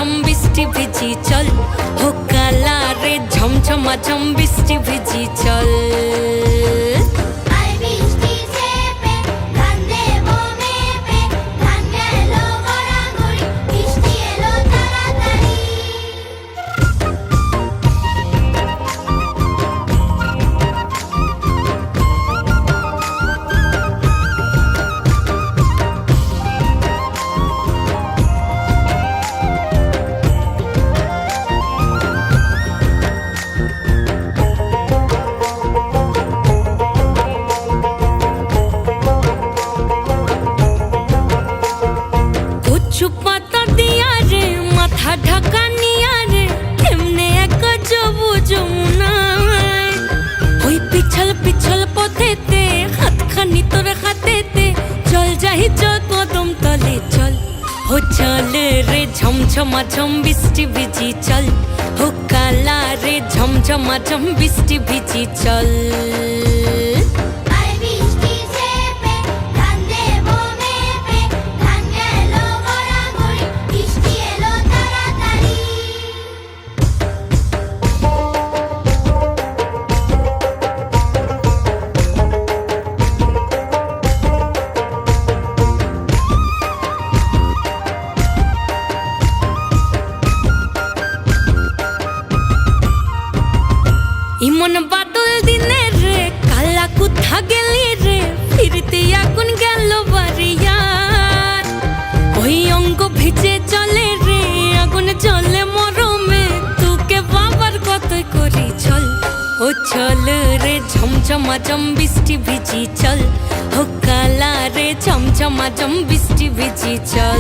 ঝম বৃষ্টি ভিজি চল, হো কালা রে ঝমঝমা ঝম বৃষ্টি ভিজি চল। পাতা দিয়া রে মাথা ঢাকা নিয়া রে এমনে এক যাবো যমুনায়, ওই পিছল পিছল পথেতে হাতখানি তোর হাতেতে চল যাই চল কদম তলে চল, ও চল রে ঝমঝমা ঝম বৃষ্টি ভিজি চল, ও কালা রে ঝমঝমা ঝম বৃষ্টি ভিজি চল। ইমন বাদল দিনে রে কালা কোথা গেলি রে, ফিরতে আগুন গেল বাড়িয়ার, ওই অঙ্গ ভিজে চলে রে আগুন চলে মরমে, তোকে বাবার কতই করি চল, ও চল রে ঝমঝমা ঝম বৃষ্টি ভিজি চল, ও কালা রে ঝমঝমা ঝম বৃষ্টি ভিজি চল।